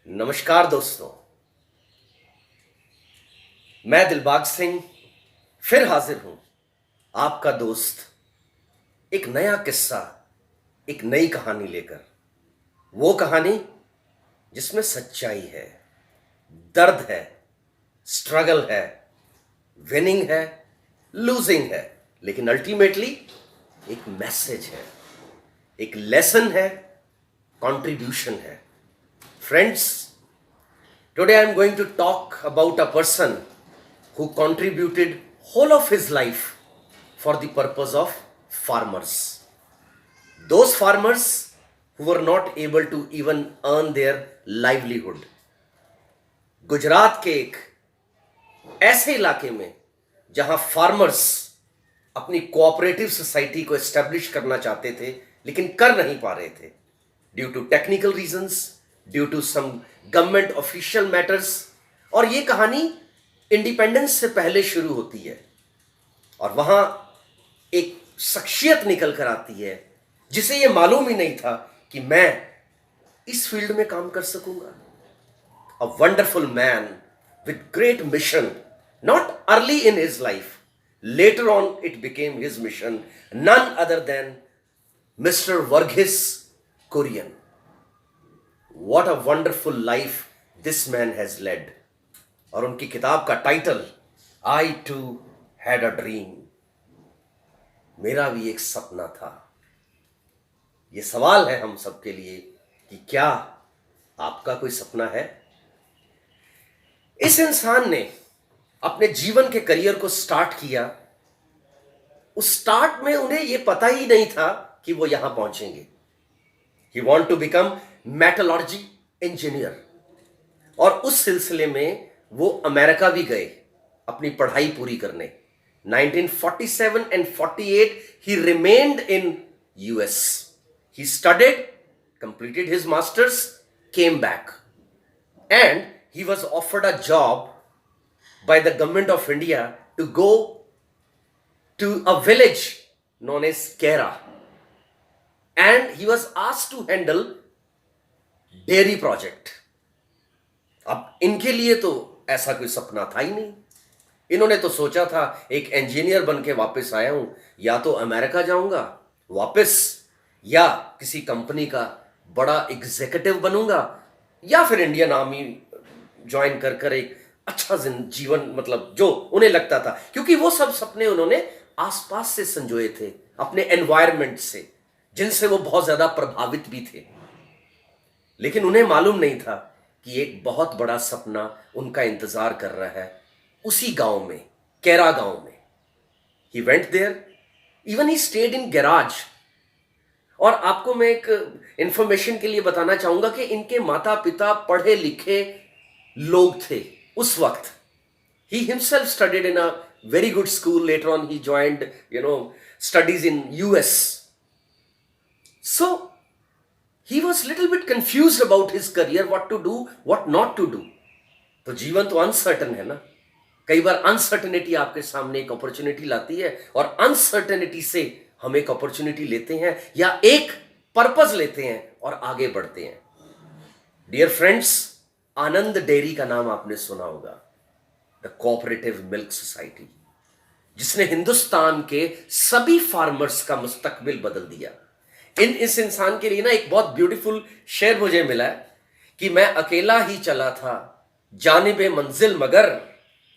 नमस्कार दोस्तों। मैं दिलबाग सिंह फिर हाजिर हूं, आपका दोस्त, एक नया किस्सा, एक नई कहानी लेकर। वो कहानी जिसमें सच्चाई है, दर्द है, स्ट्रगल है, विनिंग है, लूजिंग है, लेकिन अल्टीमेटली एक मैसेज है, एक लेसन है, कंट्रीब्यूशन है। Friends, today I am going to talk about a person who contributed whole of his life for the purpose of farmers. Those farmers who were not able to even earn their livelihood. Gujarat के एक ऐसे इलाके में जहां farmers अपनी cooperative society को establish करना चाहते थे लेकिन कर नहीं पा रहे थे, due to technical reasons, due to some government official matters. और ये कहानी इंडिपेंडेंस से पहले शुरू होती है और वहां एक शख्सियत निकल कर आती है जिसे ये मालूम ही नहीं था कि मैं इस फील्ड में काम कर सकूंगा। A wonderful man with great mission, not early in his life, later on it became his mission, none other than Mr. Verghese Kurian. What a wonderful life this man has led. और उनकी किताब का title I too had a dream, मेरा भी एक सपना था। ये सवाल है हम सबके लिए कि क्या आपका कोई सपना है? इस इंसान ने अपने जीवन के करियर को स्टार्ट किया। उस स्टार्ट में उन्हें यह पता ही नहीं था कि वो यहां पहुंचेंगे। He want to become metallurgy engineer, और उस सिलसिले में वो अमेरिका भी गए अपनी पढ़ाई पूरी करने। 1947 and 48 he remained in US. He studied, completed his masters, came back, and he was offered a job by the government of India to go to a village known as Kera, and he was asked to handle dairy project. अब इनके लिए तो ऐसा कोई सपना था ही नहीं। इन्होंने तो सोचा था एक इंजीनियर बन के वापस आया हूं, या तो अमेरिका जाऊंगा वापस, या किसी कंपनी का बड़ा एग्जीक्यूटिव बनूंगा, या फिर इंडियन आर्मी ज्वाइन कर एक अच्छा जीवन, मतलब जो उन्हें लगता था, क्योंकि वो सब सपने उन्होंने आसपास से संजोए थे, अपने एनवायरनमेंट से, जिनसे वो बहुत ज्यादा प्रभावित भी थे। लेकिन उन्हें मालूम नहीं था कि एक बहुत बड़ा सपना उनका इंतजार कर रहा है उसी गांव में, केरा गांव में। He went there, even he stayed in garage. और आपको मैं एक इंफॉर्मेशन के लिए बताना चाहूंगा कि इनके माता पिता पढ़े लिखे लोग थे उस वक्त। He himself studied in a very good school. Later on, he joined, studies in US. So, he was little bit confused about his career, what to do, what not to do. तो जीवन तो uncertain है ना। कई बार uncertainty आपके सामने एक opportunity लाती है, और अनसर्टनिटी से हम एक अपॉर्चुनिटी लेते हैं या एक पर्पस लेते हैं और आगे बढ़ते हैं। डियर फ्रेंड्स, आनंद डेयरी का नाम आपने सुना होगा, द कोऑपरेटिव मिल्क सोसाइटी, जिसने हिंदुस्तान के सभी फार्मर्स का मुस्तकबिल बदल दिया। इस इंसान के लिए ना एक बहुत ब्यूटीफुल शेर मुझे मिला है कि मैं अकेला ही चला था जानिबे मंजिल, मगर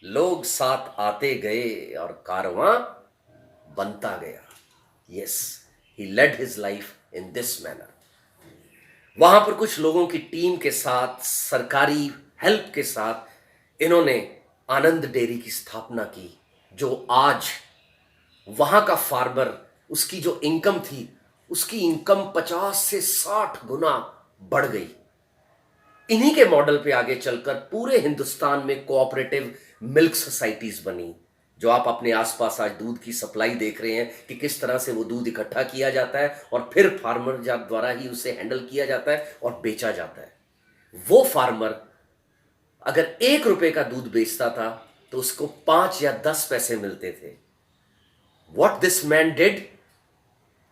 लोग साथ आते गए और कारवां बनता गया। Yes, he led his life in this manner. वहां पर कुछ लोगों की टीम के साथ, सरकारी हेल्प के साथ इन्होंने आनंद डेयरी की स्थापना की, जो आज वहां का फार्मर, उसकी जो इनकम थी, उसकी इनकम 50 से 60 गुना बढ़ गई। इन्हीं के मॉडल पे आगे चलकर पूरे हिंदुस्तान में कोऑपरेटिव मिल्क सोसाइटीज बनी, जो आप अपने आसपास आज दूध की सप्लाई देख रहे हैं कि किस तरह से वो दूध इकट्ठा किया जाता है और फिर फार्मर द्वारा ही उसे हैंडल किया जाता है और बेचा जाता है। वो फार्मर अगर 1 रुपए का दूध बेचता था तो उसको 5 या 10 पैसे मिलते थे। व्हाट दिस मैन डिड,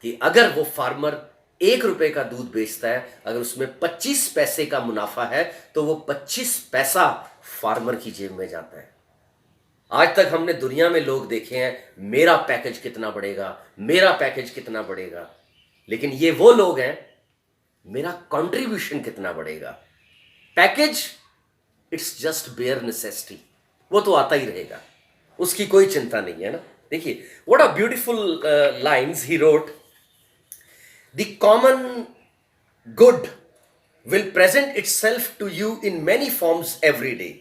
कि अगर वो फार्मर 1 रुपए का दूध बेचता है, अगर उसमें 25 पैसे का मुनाफा है तो वो 25 पैसा फार्मर की जेब में जाता है। आज तक हमने दुनिया में लोग देखे हैं, मेरा पैकेज कितना बढ़ेगा, मेरा पैकेज कितना बढ़ेगा, लेकिन ये वो लोग हैं, मेरा कंट्रीब्यूशन कितना बढ़ेगा। Package it's just bare necessity, वो तो आता ही रहेगा, उसकी कोई चिंता नहीं है ना। देखिए what a beautiful lines he wrote, the common good will present itself to you in many forms every day.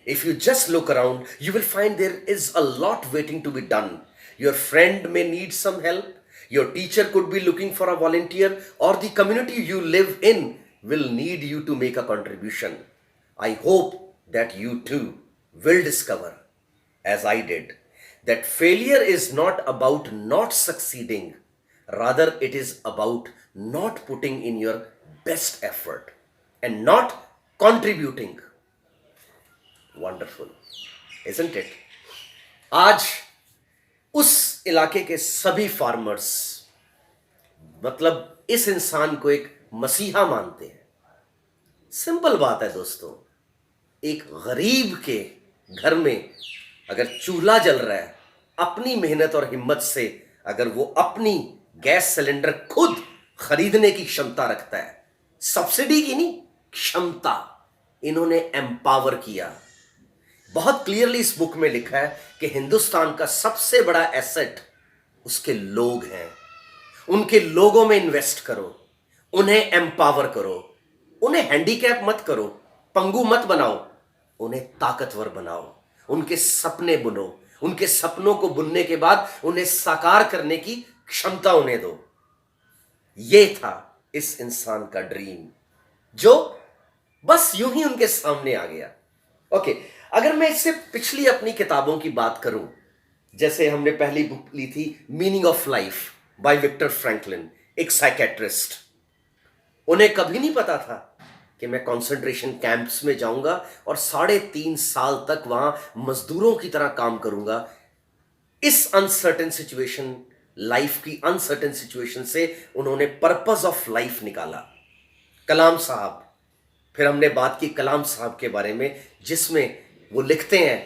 If you just look around, you will find there is a lot waiting to be done. Your friend may need some help, your teacher could be looking for a volunteer, or the community you live in will need you to make a contribution. I hope that you too will discover, as I did, that failure is not about not succeeding, rather it is about not putting in your best effort and not contributing. Wonderful, isn't it? आज उस इलाके के सभी farmers मतलब इस इंसान को एक मसीहा मानते हैं। सिंपल बात है दोस्तों, एक गरीब के घर में अगर चूल्हा जल रहा है, अपनी मेहनत और हिम्मत से अगर वो अपनी गैस सिलेंडर खुद खरीदने की क्षमता रखता है, सब्सिडी की नहीं, क्षमता, इन्होंने एम्पावर किया। बहुत क्लियरली इस बुक में लिखा है कि हिंदुस्तान का सबसे बड़ा एसेट उसके लोग हैं। उनके लोगों में इन्वेस्ट करो, उन्हें एम्पावर करो, उन्हें हैंडीकैप मत करो, पंगु मत बनाओ, उन्हें ताकतवर बनाओ, उनके सपने बुनो, उनके सपनों को बुनने के बाद उन्हें साकार करने की क्षमता उन्हें दो। ये था इस इंसान का ड्रीम, जो बस यूं ही उनके सामने आ गया। ओके, अगर मैं इससे पिछली अपनी किताबों की बात करूं, जैसे हमने पहली बुक ली थी meaning of life by Victor Franklin, एक साइकेट्रिस्ट। उन्हें कभी नहीं पता था कि मैं कंसंट्रेशन कैंप्स में जाऊंगा और 3.5 साल तक वहां मजदूरों की तरह काम करूंगा। इस अनसर्टेन सिचुएशन, लाइफ की अनसर्टेन सिचुएशन से उन्होंने पर्पस ऑफ लाइफ निकाला। कलाम साहब, फिर हमने बात की कलाम साहब के बारे में, जिसमें वो लिखते हैं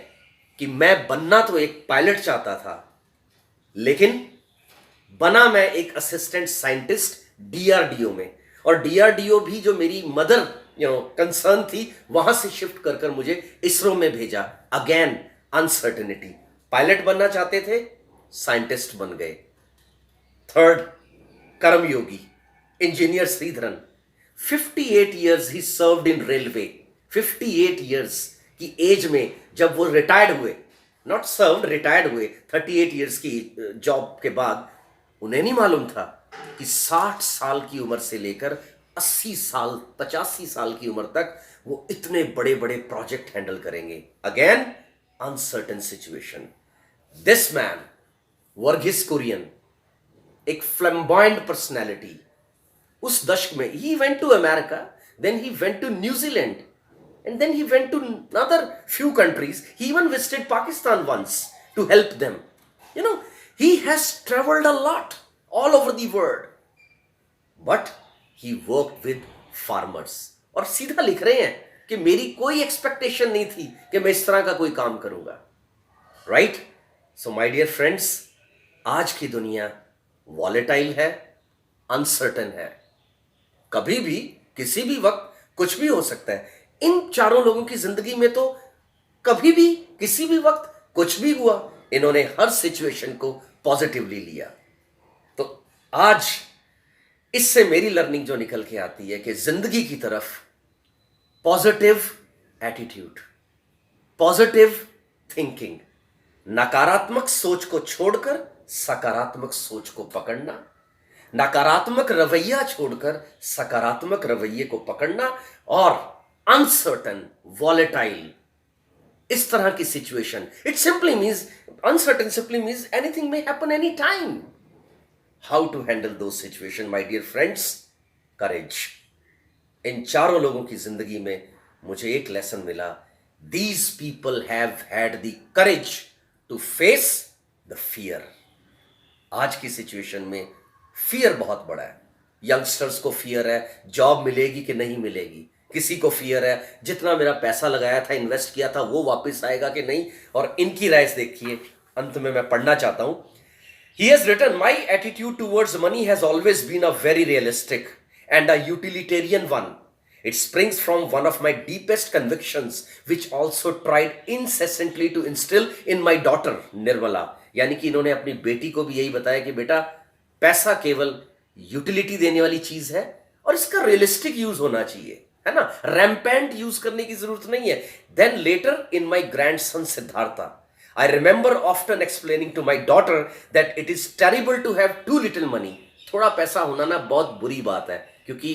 कि मैं बनना तो एक पायलट चाहता था, लेकिन बना मैं एक असिस्टेंट साइंटिस्ट डीआरडीओ में, और डीआरडीओ भी जो मेरी मदर कंसर्न थी, वहां से शिफ्ट कर कर मुझे इसरो में भेजा। अगेन अनसर्टेनिटी, पायलट बनना चाहते थे, साइंटिस्ट बन गए। Third, Karmayogi engineer Sreedharan, 58 years he served in railway. 58 years की एज में जब वो रिटायर्ड हुए, नॉट सर्व्ड, रिटायर्ड हुए 38 years की जॉब के बाद, उन्हें नहीं मालूम था कि 60 साल की उम्र से लेकर 80 साल 85 साल की उम्र तक वो इतने बड़े बड़े प्रोजेक्ट हैंडल करेंगे। Again uncertain situation. This man Verghese Kurien, एक फ्लैम्बॉयंट पर्सनैलिटी, उस दशक में he went to America, then he went to New Zealand, and then he went to another few countries. He even visited Pakistan once to help them. He has traveled a lot all over the world, but he worked with farmers. और सीधा लिख रहे हैं कि मेरी कोई expectation नहीं थी कि मैं इस तरह का कोई काम करूंगा। Right? So my dear friends, आज की दुनिया वॉलेटाइल है, अनसर्टन है, कभी भी किसी भी वक्त कुछ भी हो सकता है। इन चारों लोगों की जिंदगी में तो कभी भी किसी भी वक्त कुछ भी हुआ, इन्होंने हर सिचुएशन को पॉजिटिवली लिया। तो आज इससे मेरी लर्निंग जो निकल के आती है कि जिंदगी की तरफ पॉजिटिव एटीट्यूड, पॉजिटिव थिंकिंग, नकारात्मक सोच को छोड़कर सकारात्मक सोच को पकड़ना, नकारात्मक रवैया छोड़कर सकारात्मक रवैये को पकड़ना, और अनसर्टन, वॉलेटाइल, इस तरह की situation, it simply means, uncertain simply means anything may happen any time. How to handle the situation, my dear friends? Courage. इन चारों लोगों की जिंदगी में मुझे एक लेसन मिला, these people have had the courage to face the fear. आज की सिचुएशन में फियर बहुत बड़ा है, यंगस्टर्स को फियर है जॉब मिलेगी कि नहीं मिलेगी, किसी को फियर है जितना मेरा पैसा लगाया था, इन्वेस्ट किया था, वो वापस आएगा कि नहीं। और इनकी राय देखिए, अंत में मैं पढ़ना चाहता हूं। He has written, my attitude towards money has always been a very realistic and a utilitarian one. It springs from one of my deepest convictions, which also tried incessantly to instill in my daughter, Nirmala. यानी कि इन्होंने अपनी बेटी को भी यही बताया कि बेटा, पैसा केवल यूटिलिटी देने वाली चीज है और इसका रियलिस्टिक यूज होना चाहिए, है ना, रैम्पेंट यूज करने की जरूरत नहीं है। Then later in my grandson Siddhartha, I remember often explaining to my daughter that it is terrible to have too little money. थोड़ा पैसा होना ना बहुत बुरी बात है, क्योंकि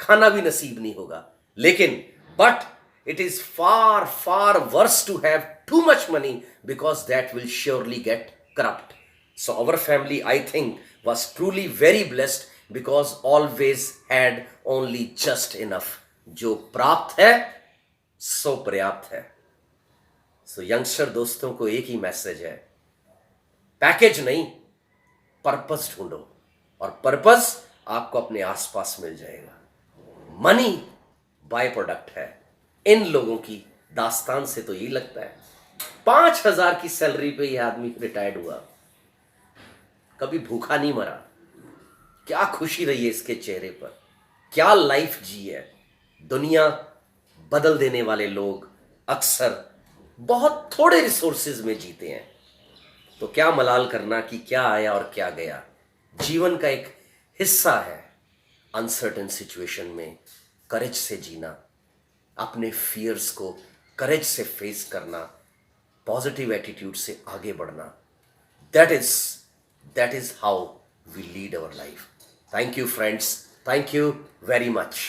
खाना भी नसीब नहीं होगा। लेकिन but it is far far worse to have too much money, because that will surely get corrupt. So our family, I think, was truly very blessed because always had only just enough. जो प्राप्त है सो पर्याप्त है। सो youngster दोस्तों को एक ही message है, package नहीं, पर्पस ढूंढो, और पर्पस आपको अपने आसपास मिल जाएगा। मनी बाय प्रोडक्ट है। इन लोगों की दास्तान से तो यही लगता है 5,000 की सैलरी पे ये आदमी रिटायर्ड हुआ, कभी भूखा नहीं मरा। क्या खुशी रही है इसके चेहरे पर, क्या लाइफ जी है। दुनिया बदल देने वाले लोग अक्सर बहुत थोड़े रिसोर्सेज में जीते हैं। तो क्या मलाल करना कि क्या आया और क्या गया। जीवन का एक हिस्सा है अनसर्टेन सिचुएशन में करेज से जीना, अपने फियर्स को करेज से फेस करना, पॉजिटिव एटीट्यूड से आगे बढ़ना। That is how we lead our life. Thank you friends, thank you very much.